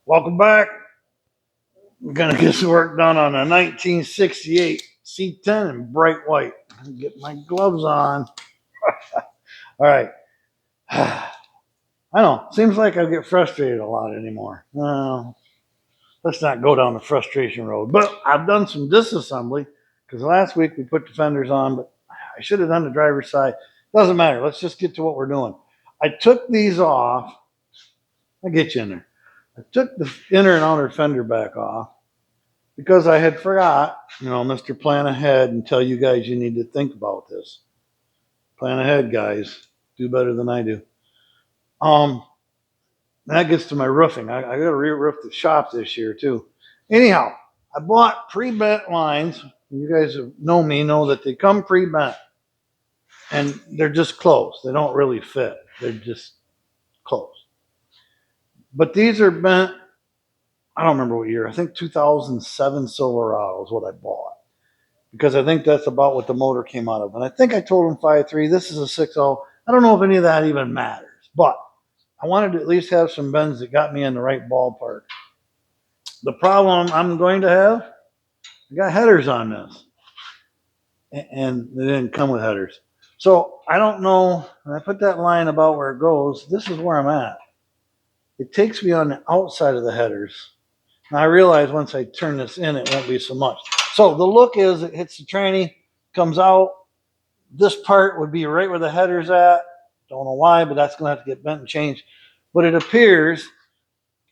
Welcome back. We're going to get some work done on a 1968 C10 in bright white. Get my gloves on. All right. I know. Seems like I get frustrated a lot anymore. Let's not go down the frustration road. But I've done some disassembly because last week we put the fenders on, but I should have done the driver's side. Doesn't matter. Let's just get to what we're doing. I took these off. I'll get you in there. I took the inner and outer fender back off because I had forgot, Mr. Plan Ahead and tell you guys you need to think about this. Plan ahead, guys. Do better than I do. Um, that gets to my roofing. I got to re-roof the shop this year too. Anyhow, I bought pre-bent lines. You guys who know me know that they come pre-bent, and they're just closed. They don't really fit. They're just closed. But these are bent. I don't remember what year. I think 2007 Silverado is what I bought, because I think that's about what the motor came out of. And I think I told him 5.3. This is a 6.0. I don't know if any of that even matters, but I wanted to at least have some bends that got me in the right ballpark. The problem I'm going to have, I got headers on this, and they didn't come with headers. So I don't know. When I put that line about where it goes, this is where I'm at. It takes me on the outside of the headers. Now I realize once I turn this in, it won't be so much. So the look is it hits the tranny, comes out. This part would be right where the header's at. Don't know why, but that's going to have to get bent and changed. But it appears,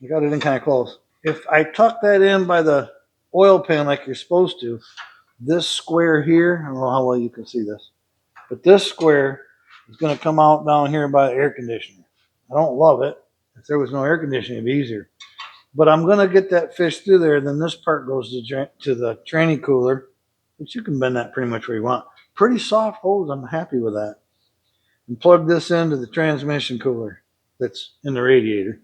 I got it in kind of close. If I tuck that in by the oil pan like you're supposed to, this square here, I don't know how well you can see this, but this square is going to come out down here by the air conditioner. I don't love it. If there was no air conditioning, it'd be easier. But I'm going to get that fish through there. Then this part goes to the tranny cooler, which you can bend that pretty much where you want. Pretty soft holes. I'm happy with that. And plug this into the transmission cooler that's in the radiator.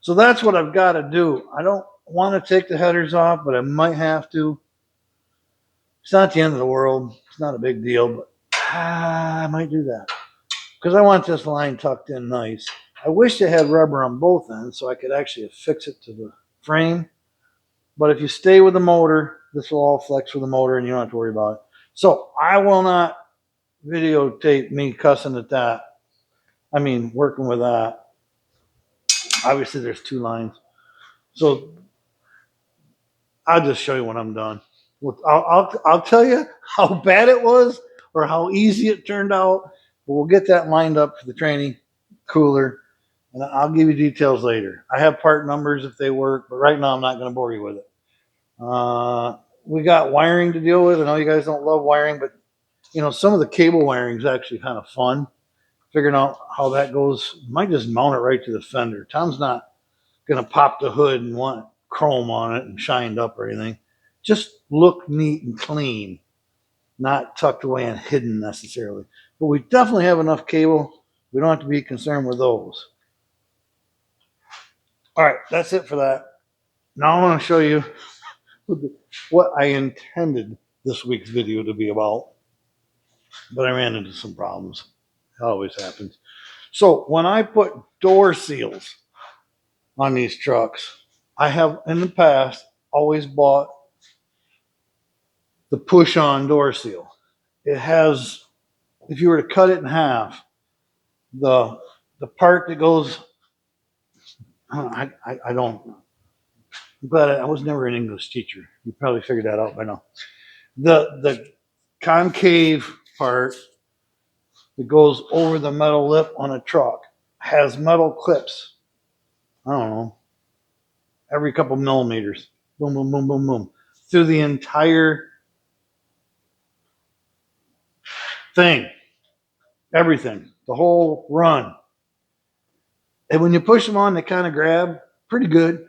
So that's what I've got to do. I don't want to take the headers off, but I might have to. It's not the end of the world. It's not a big deal, but I might do that because I want this line tucked in nice. I wish they had rubber on both ends so I could actually affix it to the frame. But if you stay with the motor, this will all flex with the motor and you don't have to worry about it. So I will not videotape me cussing at that. I mean, working with that. Obviously, there's two lines. So I'll just show you when I'm done. I'll tell you how bad it was or how easy it turned out. But we'll get that lined up for the training cooler, and I'll give you details later. I have part numbers if they work, but right now I'm not going to bore you with it. We got wiring to deal with. I know you guys don't love wiring, but some of the cable wiring is actually kind of fun. Figuring out how that goes. Might just mount it right to the fender. Tom's not going to pop the hood and want chrome on it and shined up or anything. Just look neat and clean, not tucked away and hidden necessarily. But we definitely have enough cable. We don't have to be concerned with those. All right, that's it for that. Now I want to show you what I intended this week's video to be about, but I ran into some problems. It always happens. So when I put door seals on these trucks, I have in the past always bought the push-on door seal. It has, if you were to cut it in half, the part that goes, I don't, I'm glad I was never an English teacher. You probably figured that out by now. The concave part that goes over the metal lip on a truck has metal clips. I don't know, every couple millimeters. Boom, boom, boom, boom, boom. Through the entire thing. Everything. The whole run. And when you push them on, they kind of grab pretty good.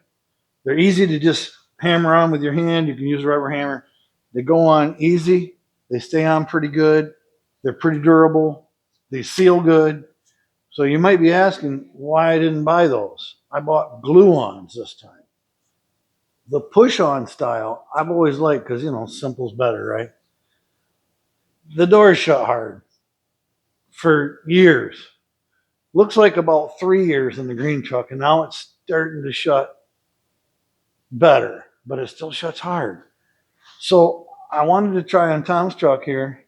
They're easy to just hammer on with your hand. You can use a rubber hammer. They go on easy. They stay on pretty good. They're pretty durable. They seal good. So you might be asking why I didn't buy those. I bought glue-ons this time. The push-on style, I've always liked because, simple's better, right? The door's shut hard for years. Looks like about 3 years in the green truck, and now it's starting to shut better, but it still shuts hard. So I wanted to try on Tom's truck here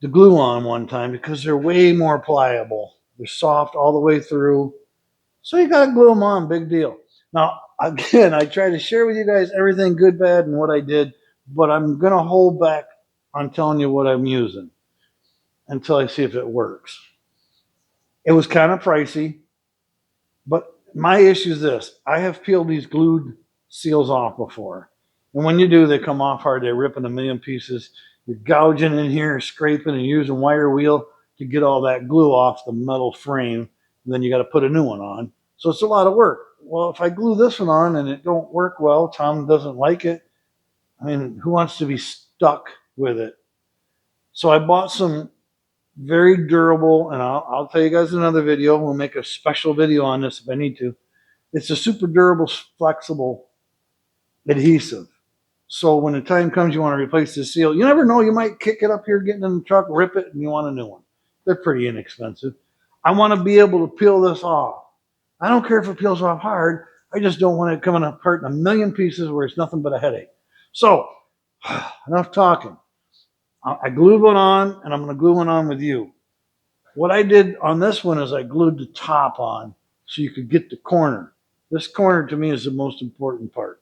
the glue on one time because they're way more pliable. They're soft all the way through. So you got to glue them on, big deal. Now, again, I try to share with you guys everything good, bad, and what I did, but I'm going to hold back on telling you what I'm using until I see if it works. It was kind of pricey, but my issue is this. I have peeled these glued seals off before. And when you do, they come off hard. They rip in a million pieces. You're gouging in here, scraping, and using wire wheel to get all that glue off the metal frame. And then you got to put a new one on. So it's a lot of work. Well, if I glue this one on and it don't work well, Tom doesn't like it. I mean, who wants to be stuck with it? So I bought some very durable, and I'll tell you guys in another video. We'll make a special video on this if I need to. It's a super durable, flexible adhesive. So when the time comes you want to replace the seal, you never know. You might kick it up here, getting in the truck, rip it, and you want a new one. They're pretty inexpensive. I want to be able to peel this off. I don't care if it peels off hard. I just don't want it coming apart in a million pieces where it's nothing but a headache. So enough talking. I glued one on, and I'm going to glue one on with you. What I did on this one is I glued the top on so you could get the corner. This corner to me is the most important part.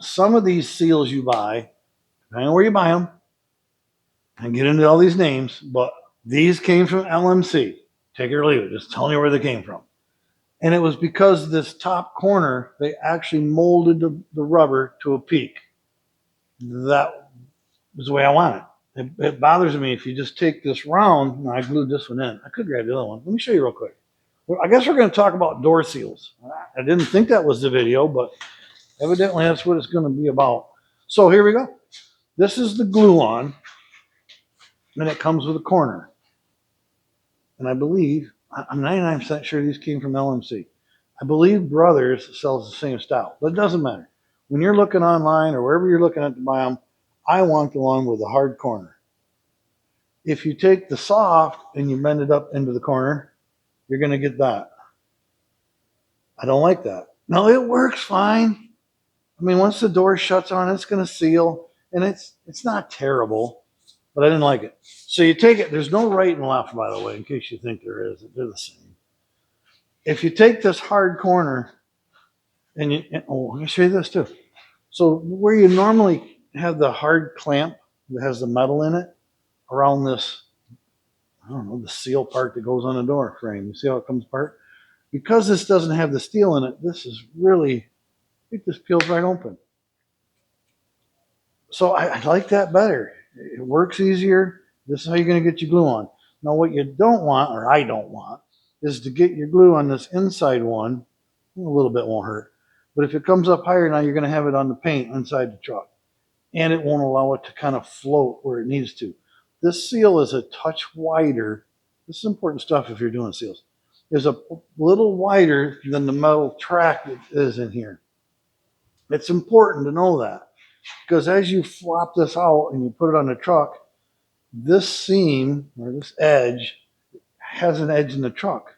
Some of these seals you buy, I know where you buy them, and get into all these names, but these came from LMC. Take it or leave it, just telling you where they came from. And it was because this top corner, they actually molded the rubber to a peak. That was the way I want it. It bothers me if you just take this round, and I glued this one in. I could grab the other one. Let me show you real quick. Well, I guess we're going to talk about door seals. I didn't think that was the video, but evidently that's what it's going to be about. So here we go. This is the glue on, and it comes with a corner. And I believe, I'm 99% sure these came from LMC. I believe Brothers sells the same style, but it doesn't matter. When you're looking online or wherever you're looking at to buy them, I want the one with the hard corner. If you take the soft and you bend it up into the corner, you're going to get that. I don't like that. No, it works fine. I mean, once the door shuts on, it's going to seal, and it's not terrible, but I didn't like it. So you take it. There's no right and left, by the way, in case you think there is. They're the same. If you take this hard corner, let me show you this too. So where you normally have the hard clamp that has the metal in it around this, I don't know, the seal part that goes on the door frame. You see how it comes apart? Because this doesn't have the steel in it, this is really, it just peels right open. So I like that better. It works easier. This is how you're going to get your glue on. Now what you don't want, or I don't want, is to get your glue on this inside one. A little bit won't hurt. But if it comes up higher, now you're going to have it on the paint inside the truck. And it won't allow it to kind of float where it needs to. This seal is a touch wider. This is important stuff if you're doing seals. Is a little wider than the metal track that is in here. It's important to know that because as you flop this out and you put it on the truck, this seam or this edge has an edge in the truck.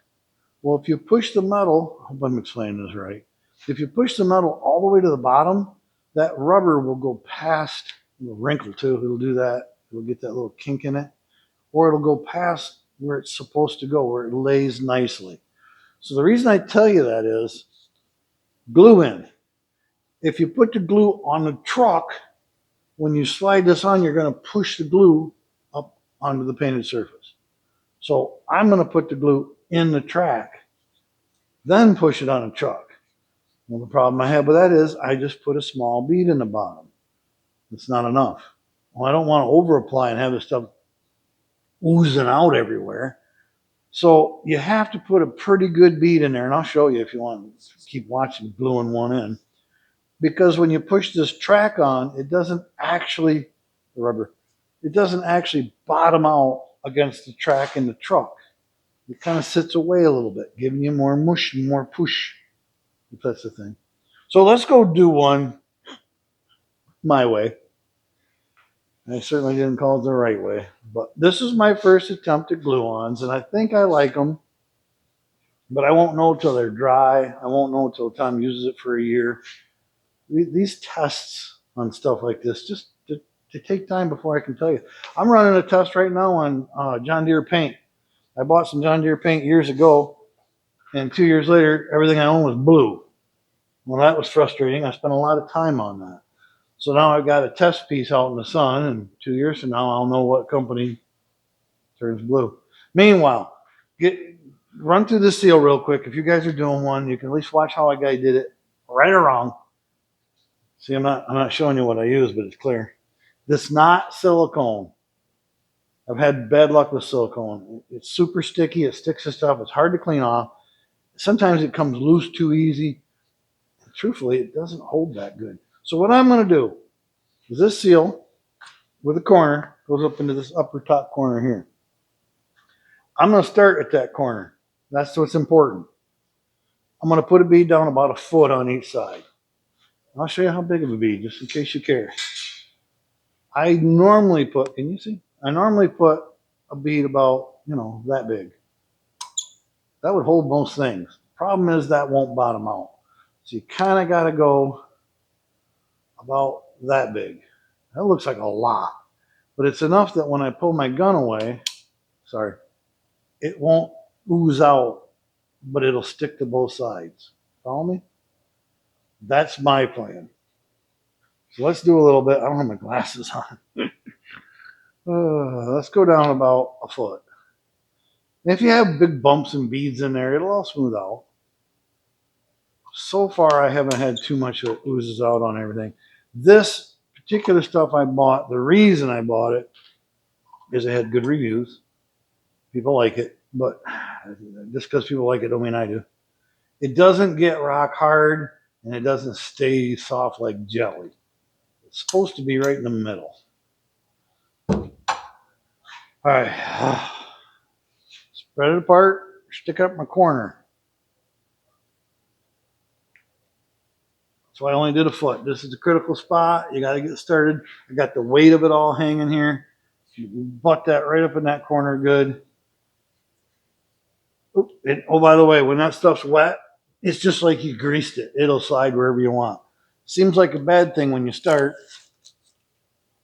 Well, if you push the metal, I hope I'm explaining this right. If you push the metal all the way to the bottom, that rubber will go past, it'll wrinkle too, it'll do that. It'll get that little kink in it. Or it'll go past where it's supposed to go, where it lays nicely. So the reason I tell you that is glue in. If you put the glue on the truck, when you slide this on, you're going to push the glue up onto the painted surface. So I'm going to put the glue in the track, then push it on the truck. Well, the problem I have with that is I just put a small bead in the bottom. It's not enough. Well, I don't want to over apply and have this stuff oozing out everywhere. So you have to put a pretty good bead in there, and I'll show you if you want to keep watching, gluing one in. Because when you push this track on, it doesn't actually, the rubber, it doesn't actually bottom out against the track in the truck. It kind of sits away a little bit, giving you more mush, more push, if that's the thing. So let's go do one my way. I certainly didn't call it the right way, but this is my first attempt at glue-ons, and I think I like them. But I won't know till they're dry. I won't know till Tom uses it for a year. These tests on stuff like this just to take time before I can tell you. I'm running a test right now on John Deere paint. I bought some John Deere paint years ago, and 2 years later, everything I owned was blue. Well, that was frustrating. I spent a lot of time on that. So now I've got a test piece out in the sun, and 2 years from now, I'll know what company turns blue. Meanwhile, run through the seal real quick. If you guys are doing one, you can at least watch how a guy did it, right or wrong. See, I'm not showing you what I use, but it's clear. This is not silicone. I've had bad luck with silicone. It's super sticky. It sticks to stuff. It's hard to clean off. Sometimes it comes loose too easy. And truthfully, it doesn't hold that good. So what I'm going to do is this seal with a corner goes up into this upper top corner here. I'm going to start at that corner. That's what's important. I'm going to put a bead down about a foot on each side. I'll show you how big of a bead, just in case you care. I normally put, can you see? I normally put a bead about, that big. That would hold most things. Problem is that won't bottom out. So you kind of got to go about that big. That looks like a lot, but it's enough that when I pull my gun away, it won't ooze out, but it'll stick to both sides. Follow me? That's my plan. So let's do a little bit. I don't have my glasses on. Let's go down about a foot. And if you have big bumps and beads in there, it'll all smooth out. So far, I haven't had too much that oozes out on everything. This particular stuff I bought, the reason I bought it is it had good reviews. People like it, but just because people like it don't mean I do. It doesn't get rock hard, and it doesn't stay soft like jelly. It's supposed to be right in the middle. All right. Spread it apart, stick up my corner. So I only did a foot. This is the critical spot. You got to get started. I got the weight of it all hanging here. You butt that right up in that corner good. Oh, by the way, when that stuff's wet, it's just like you greased it. It'll slide wherever you want. Seems like a bad thing when you start.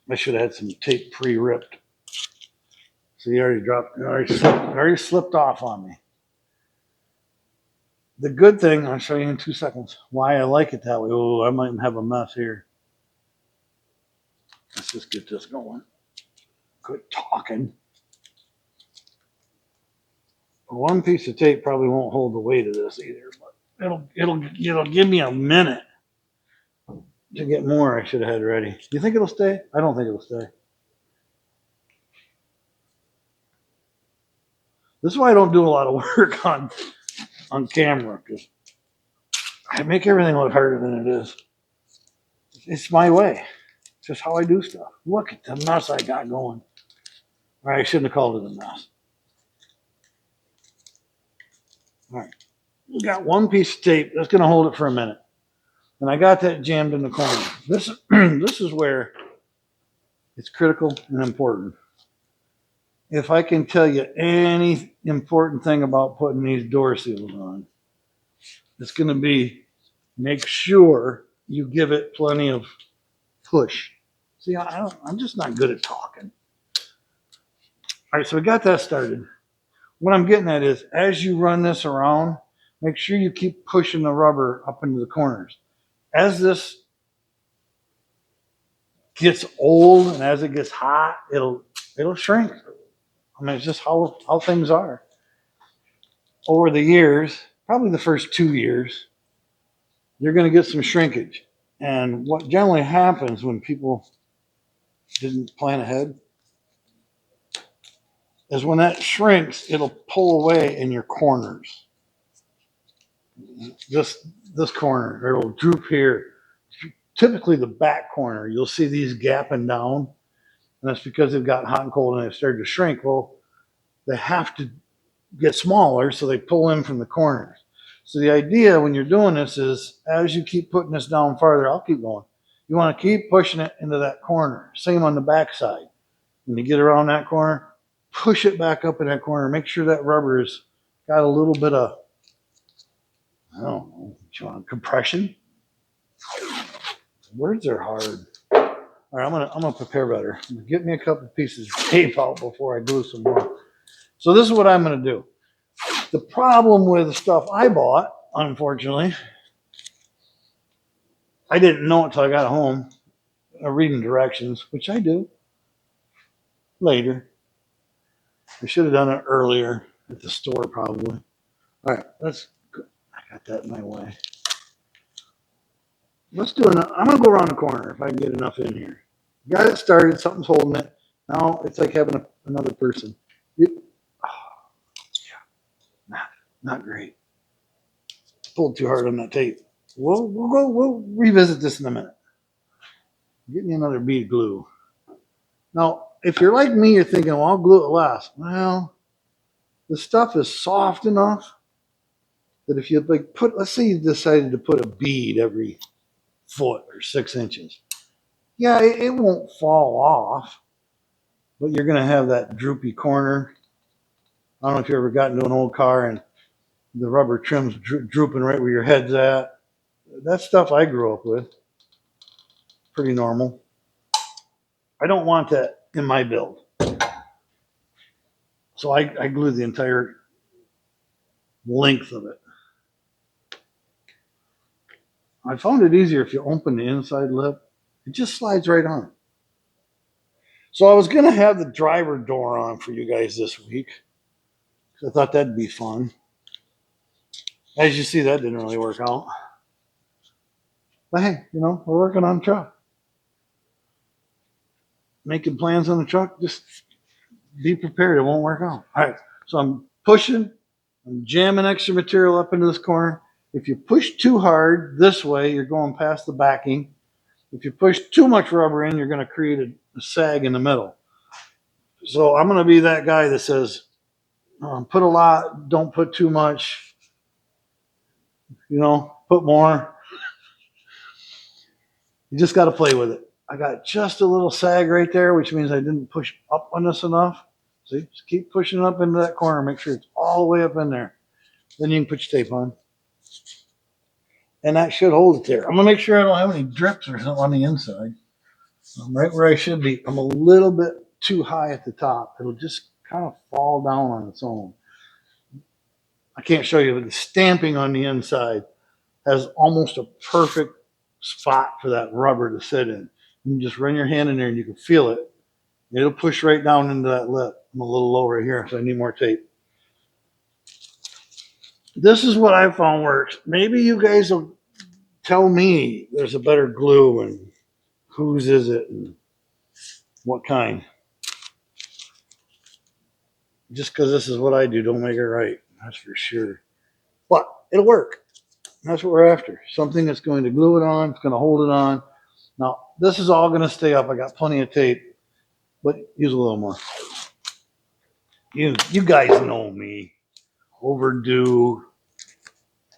I should have had some tape pre-ripped. So you already slipped off on me. The good thing, I'll show you in 2 seconds, why I like it that way. Oh, I might have a mess here. Let's just get this going. Quit talking. One piece of tape probably won't hold the weight of this either, but it'll give me a minute to get more I should have had ready. You think it'll stay? I don't think it'll stay. This is why I don't do a lot of work on camera, because I make everything look harder than it is. It's my way. It's just how I do stuff. Look at the mess I got going. All right, I shouldn't have called it a mess. All right, we got one piece of tape that's going to hold it for a minute, and I got that jammed in the corner. This is where it's critical and important. If I can tell you any important thing about putting these door seals on, it's going to be make sure you give it plenty of push. See, I'm just not good at talking. All right, so we got that started. What I'm getting at is, as you run this around, make sure you keep pushing the rubber up into the corners. As this gets old and as it gets hot, it'll shrink. I mean, it's just how things are. Over the years, probably the first 2 years, you're going to get some shrinkage. And what generally happens when people didn't plan ahead is when that shrinks, it'll pull away in your corners. This corner, or it'll droop here. Typically the back corner, you'll see these gapping down. And that's because they've gotten hot and cold and they've started to shrink. Well, they have to get smaller, so they pull in from the corners. So the idea when you're doing this is, as you keep putting this down farther, I'll keep going. You want to keep pushing it into that corner. Same on the back side. When you get around that corner, push it back up in that corner. Make sure that rubber has got a little bit of I don't know. What you want compression? Words are hard. All right, I'm gonna prepare better. Get me a couple pieces of tape out before I glue some more. So this is what I'm gonna do. The problem with the stuff I bought, unfortunately, I didn't know it until I got home. Reading directions, which I do later. I should have done it earlier at the store, probably. All right, I got that in my way. Let's do enough. I'm gonna go around the corner if I can get enough in here. Got it started. Something's holding it. Now it's like having another person. Oh, yeah, not great. Pulled too hard on that tape. We'll revisit this in a minute. Get me another bead of glue. Now, if you're like me, you're thinking, well, I'll glue it less. Well, the stuff is soft enough that if you like let's say you decided to put a bead every foot or 6 inches. Yeah, it won't fall off, but you're going to have that droopy corner. I don't know if you ever got into an old car and the rubber trim's drooping right where your head's at. That's stuff I grew up with. Pretty normal. I don't want that in my build. So I glued the entire length of it. I found it easier if you open the inside lip. It just slides right on. So I was going to have the driver door on for you guys this week. I thought that'd be fun. As you see, that didn't really work out. But hey, we're working on the truck. Making plans on the truck, just be prepared. It won't work out. All right, so I'm jamming extra material up into this corner. If you push too hard this way, you're going past the backing. If you push too much rubber in, you're going to create a sag in the middle. So I'm going to be that guy that says, put a lot, don't put too much, put more. You just got to play with it. I got just a little sag right there, which means I didn't push up on this enough. See, just keep pushing up into that corner. Make sure it's all the way up in there. Then you can put your tape on. And that should hold it there. I'm going to make sure I don't have any drips or something on the inside. I'm right where I should be. I'm a little bit too high at the top. It'll just kind of fall down on its own. I can't show you, but the stamping on the inside has almost a perfect spot for that rubber to sit in. You can just run your hand in there and you can feel it. It'll push right down into that lip. I'm a little lower here, so I need more tape. This is what I found works. Maybe you guys will tell me there's a better glue and whose is it and what kind. Just because this is what I do, don't make it right. That's for sure. But it'll work. That's what we're after. Something that's going to glue it on, it's going to hold it on. Now, this is all going to stay up. I got plenty of tape, but use a little more. You guys know me. Overdue.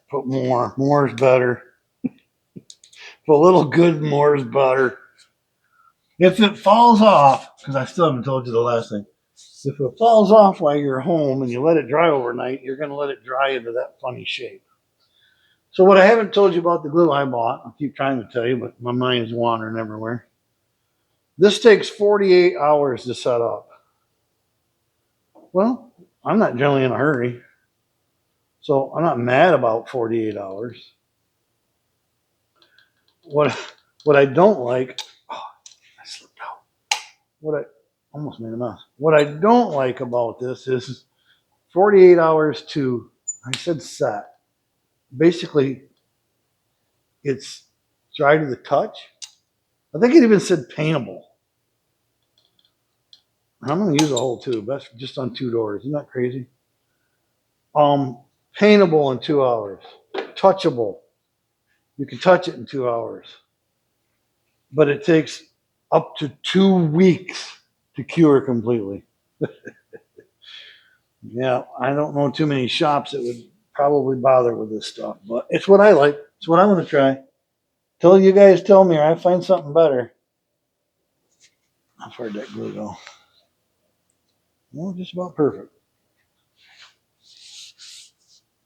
Put more. More is better. Put a little good, more is better. If it falls off, because I still haven't told you the last thing. If it falls off while you're home and you let it dry overnight, you're going to let it dry into that funny shape. So what I haven't told you about the glue I bought, I'll keep trying to tell you, but my mind is wandering everywhere. This takes 48 hours to set up. Well, I'm not generally in a hurry, so I'm not mad about 48 hours. What I don't like, I slipped out. I almost made a mess. What I don't like about this is 48 hours to, I said set. Basically, it's dry to the touch. I think it even said paintable. I'm going to use a whole tube. That's just on 2 doors. Isn't that crazy? Paintable in 2 hours. Touchable. You can touch it in 2 hours. But it takes up to 2 weeks to cure completely. Yeah, I don't know too many shops that would probably bother with this stuff, but it's what I like. It's what I'm going to try. Till you guys tell me or I find something better. How far did that glue go? Well, just about perfect.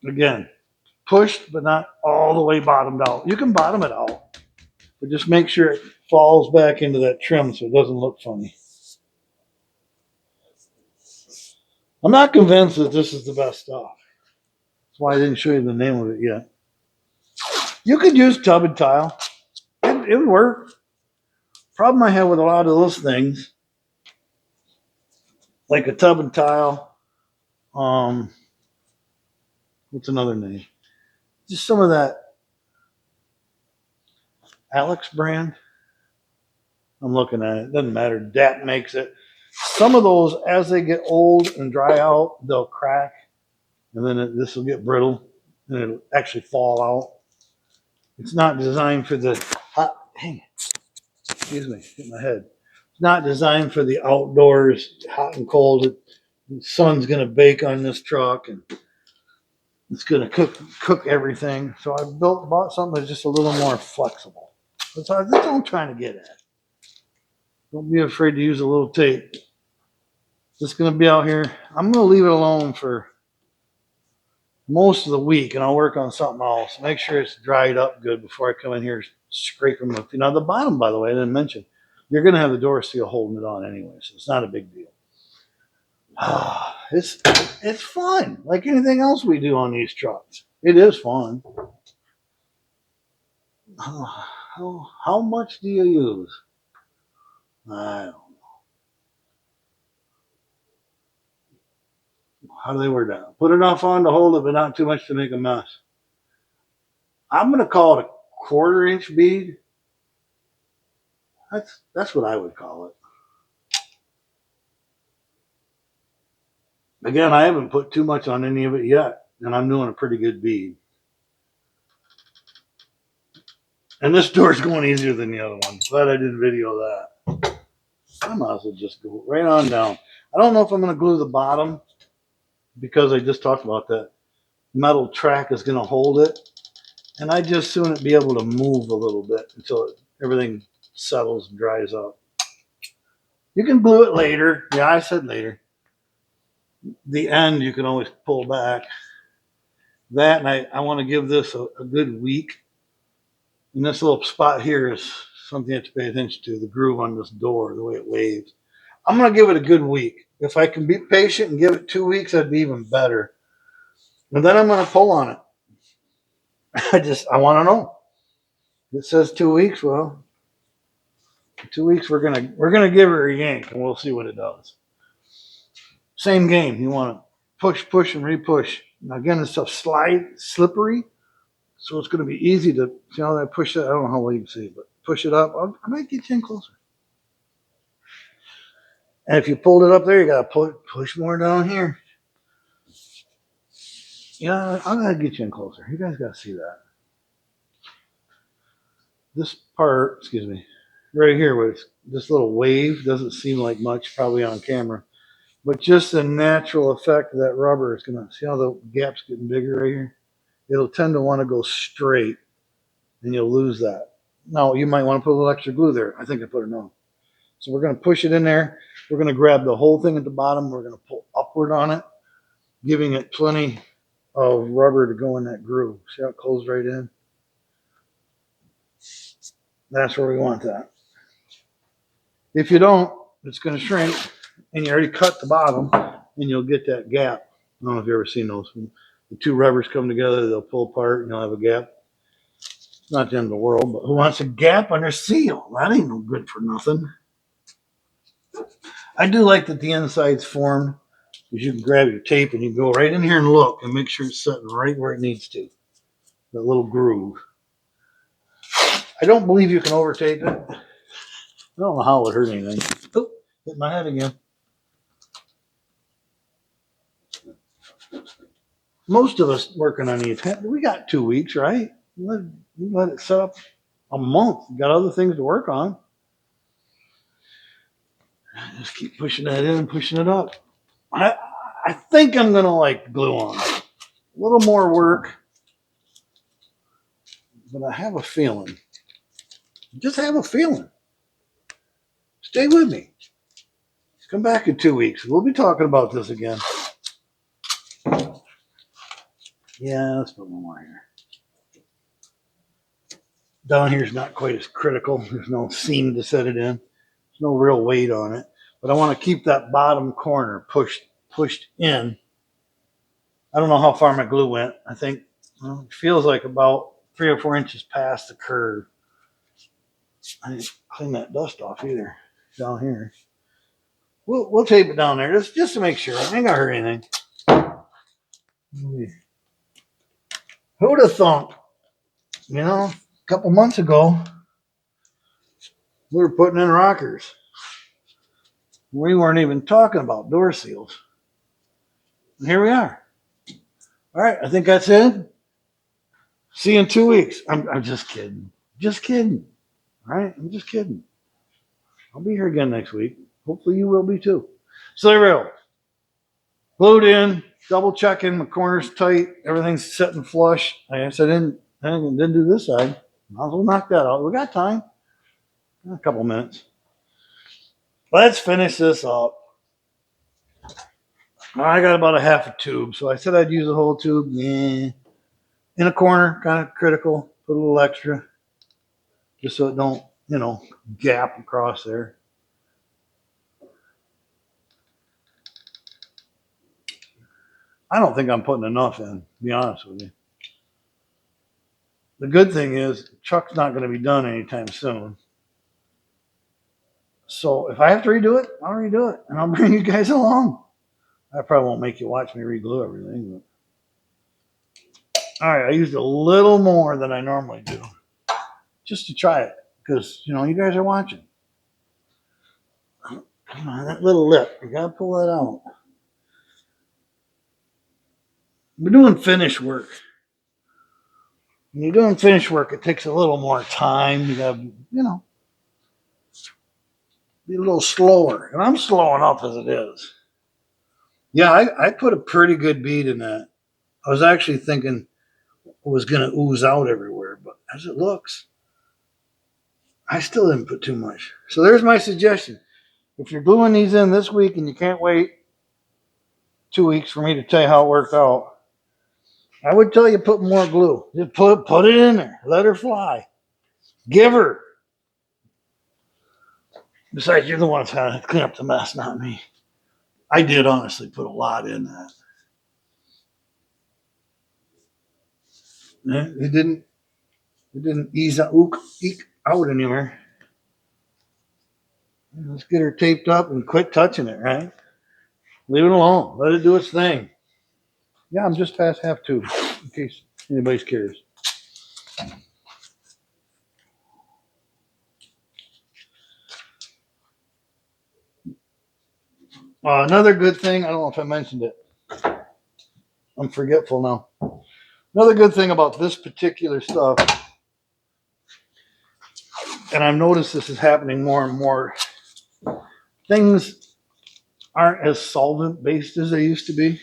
Again, pushed, but not all the way bottomed out. You can bottom it out, but just make sure it falls back into that trim so it doesn't look funny. I'm not convinced that this is the best stuff. That's why I didn't show you the name of it yet. You could use tub and tile. It would work. Problem I have with a lot of those things, like a tub and tile, what's another name? Just some of that Alex brand. I'm looking at it. Doesn't matter. DAP makes it. Some of those, as they get old and dry out, they'll crack, and then this will get brittle, and it'll actually fall out. It's not designed for the hot. Dang it. Excuse me. Hit my head. It's not designed for the outdoors, hot and cold. The sun's going to bake on this truck, and it's going to cook everything. So I bought something that's just a little more flexible. That's what I'm trying to get at. Don't be afraid to use a little tape. Just going to be out here. I'm going to leave it alone for most of the week, and I'll work on something else. Make sure it's dried up good before I come in here scraping with. Now the bottom, by the way, I didn't mention, you're going to have the door seal holding it on anyway, so it's not a big deal. It's fun, like anything else we do on these trucks. It is fun. How much do you use? I don't know. How do they wear down? Put enough on to hold it, but not too much to make a mess. I'm going to call it a 1/4 inch bead. That's what I would call it. Again, I haven't put too much on any of it yet, and I'm doing a pretty good bead. And this door's going easier than the other one. Glad I did video that. I might as well just go right on down. I don't know if I'm going to glue the bottom because I just talked about that. Metal track is going to hold it. And I just soon be able to move a little bit until everything settles and dries up. You can glue it later. Yeah, I said later. The end you can always pull back. That, and I want to give this a good week. And this little spot here is something you have to pay attention to, the groove on this door, the way it waves. I'm going to give it a good week. If I can be patient and give it 2 weeks, that'd be even better. And then I'm going to pull on it. I want to know. It says 2 weeks. Well, 2 weeks we're gonna give her a yank, and we'll see what it does. Same game. You want to push, and re-push. Now again, this stuff's slippery, so it's going to be easy to see how that push it. I don't know how well you can see it, but push it up. I might get you in closer. And if you pulled it up there, you got to push more down here. Yeah, I'm gonna get you in closer. You guys got to see that. This part, excuse me, right here, where this little wave doesn't seem like much, probably on camera, but just the natural effect of that rubber is gonna see how the gap's getting bigger right here. It'll tend to want to go straight, and you'll lose that. Now you might want to put a little extra glue there. I think I put enough. So we're gonna push it in there. We're gonna grab the whole thing at the bottom. We're gonna pull upward on it, giving it plenty of rubber to go in that groove. See how it closed right in? That's where we want that. If you don't, it's going to shrink, and you already cut the bottom, and you'll get that gap. I don't know if you've ever seen those. When the two rubbers come together, they'll pull apart, and you'll have a gap. It's not the end of the world, but who wants a gap on their seal? That ain't no good for nothing. I do like that the inside's formed, because you can grab your tape, and you can go right in here and look, and make sure it's sitting right where it needs to. That little groove. I don't believe you can overtape it. I don't know how it would hurt anything. Oh, hit my head again. Most of us working on these, we got 2 weeks, right? You let it set up a month. You got other things to work on. Just keep pushing that in, pushing it up. I think I'm going to like glue on. A little more work, but I have a feeling. Just have a feeling. Stay with me. Come back in 2 weeks. We'll be talking about this again. Yeah, let's put one more here. Down here is not quite as critical. There's no seam to set it in. There's no real weight on it. But I want to keep that bottom corner pushed in. I don't know how far my glue went. I think it feels like about 3 or 4 inches past the curve. I didn't clean that dust off either down here. We'll tape it down there just to make sure. I ain't gonna hurt anything. Who'd have thought? You know, a couple months ago, we were putting in rockers. We weren't even talking about door seals. And here we are. All right, I think that's it. See you in 2 weeks. I'm just kidding. Just kidding. All right, I'm just kidding. I'll be here again next week. Hopefully you will be too. So there we go. Glued in, double checking, the corners tight, everything's set and flush. I guess I didn't do this side. Might as well knock that out. We got time. A couple minutes. Let's finish this up. I got about a half a tube, so I said I'd use a whole tube. Yeah. In a corner, kind of critical. Put a little extra, just so it don't, gap across there. I don't think I'm putting enough in, to be honest with you. The good thing is, Chuck's not going to be done anytime soon. So if I have to redo it, I'll redo it, and I'll bring you guys along. I probably won't make you watch me re-glue everything. But... All right, I used a little more than I normally do, just to try it, because, you guys are watching. Come on, that little lip, you got to pull that out. We're doing finish work. When you're doing finish work, it takes a little more time. You got to, be a little slower. And I'm slow enough as it is. Yeah, I put a pretty good bead in that. I was actually thinking it was going to ooze out everywhere, but as it looks, I still didn't put too much. So there's my suggestion. If you're gluing these in this week and you can't wait 2 weeks for me to tell you how it worked out, I would tell you put more glue. Just put it in there. Let her fly. Give her. Besides, you're the one that's going to clean up the mess, not me. I did honestly put a lot in that. It didn't eke out anywhere. Let's get her taped up and quit touching it, right? Leave it alone. Let it do its thing. Yeah, I'm just past half tube, in case anybody's curious. Another good thing, I don't know if I mentioned it. I'm forgetful now. Another good thing about this particular stuff, and I've noticed this is happening more and more, things aren't as solvent based as they used to be.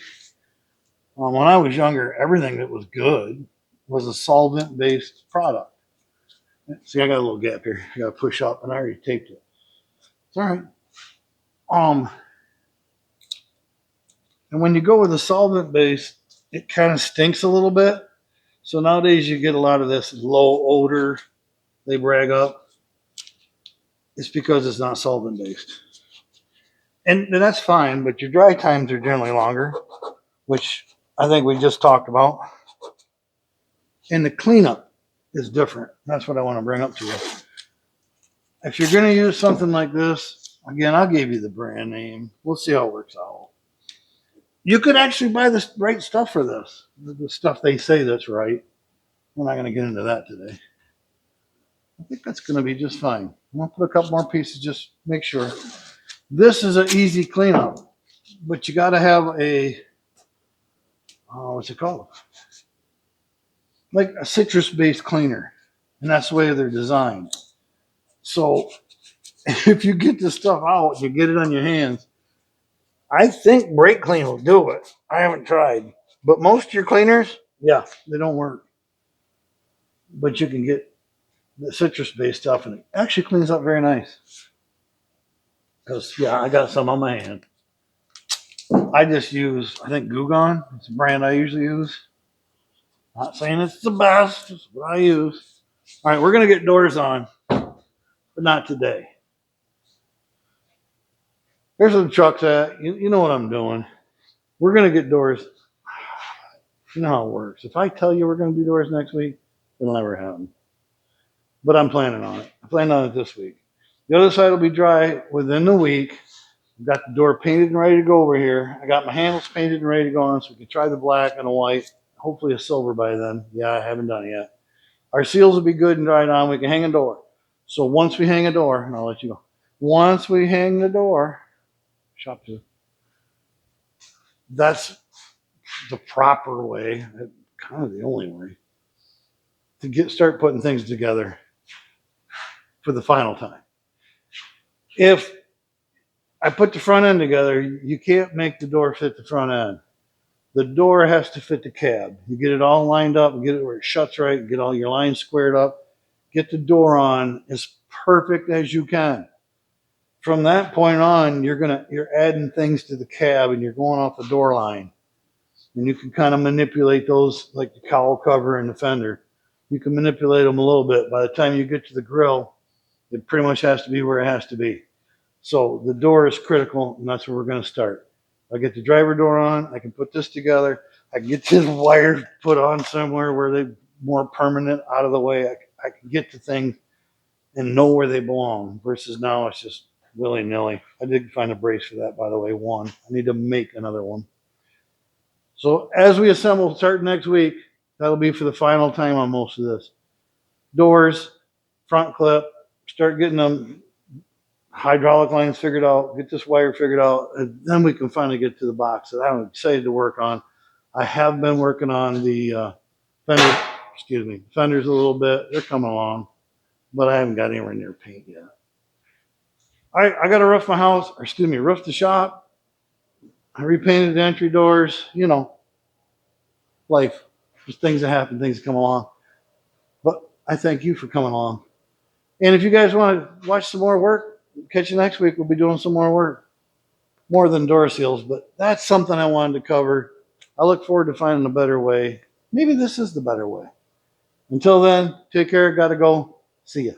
When I was younger, everything that was good was a solvent based product. See, I got a little gap here. I got to push up, and I already taped it. It's all right. And when you go with a solvent base, it kind of stinks a little bit. So nowadays you get a lot of this low odor they brag up. It's because it's not solvent based. And that's fine, but your dry times are generally longer, which I think we just talked about. And the cleanup is different. That's what I want to bring up to you. If you're going to use something like this, again, I'll give you the brand name. We'll see how it works out. You could actually buy the right stuff for this. The stuff they say that's right. We're not going to get into that today. I think that's going to be just fine. I'm going to put a couple more pieces, just make sure. This is an easy cleanup, but you got to have a, what's it called? Like a citrus-based cleaner, and that's the way they're designed. So if you get this stuff out, you get it on your hands, I think brake clean will do it. I haven't tried. But most of your cleaners, yeah, they don't work. But you can get the citrus-based stuff, and it actually cleans up very nice. Because, yeah, I got some on my hand. I just use, I think, Goo Gone. It's a brand I usually use. Not saying it's the best, it's what I use. All right, we're going to get doors on, but not today. Here's where the truck's at. You know what I'm doing. We're going to get doors. You know how it works. If I tell you we're going to do doors next week, it'll never happen. But I'm planning on it. I'm planning on it this week. The other side will be dry within the week. I've got the door painted and ready to go over here. I got my handles painted and ready to go on, so we can try the black and the white. Hopefully a silver by then. Yeah, I haven't done it yet. Our seals will be good and dried on. We can hang a door. So once we hang a door, and I'll let you go. Once we hang the door, shop to. That's the proper way, kind of the only way, to start putting things together for the final time. If I put the front end together, you can't make the door fit the front end. The door has to fit the cab. You get it all lined up, get it where it shuts right, get all your lines squared up, get the door on as perfect as you can. From that point on, you're adding things to the cab and you're going off the door line. And you can kind of manipulate those, like the cowl cover and the fender. You can manipulate them a little bit. By the time you get to the grill, it pretty much has to be where it has to be. So the door is critical, and that's where we're going to start. I get the driver door on. I can put this together. I can get this wire put on somewhere where they're more permanent, out of the way. I can get to things and know where they belong, versus now it's just willy-nilly. I did find a brace for that, by the way, one. I need to make another one. So as we assemble, start next week, that'll be for the final time on most of this. Doors, front clip, start getting them hydraulic lines figured out, get this wire figured out, and then we can finally get to the box that I'm excited to work on. I have been working on the fenders a little bit. They're coming along, but I haven't got anywhere near paint yet. I got to roof my house, roof the shop. I repainted the entry doors, life. There's things that happen, things that come along. But I thank you for coming along. And if you guys want to watch some more work, catch you next week. We'll be doing some more work. More than door seals, but that's something I wanted to cover. I look forward to finding a better way. Maybe this is the better way. Until then, take care. Got to go. See ya.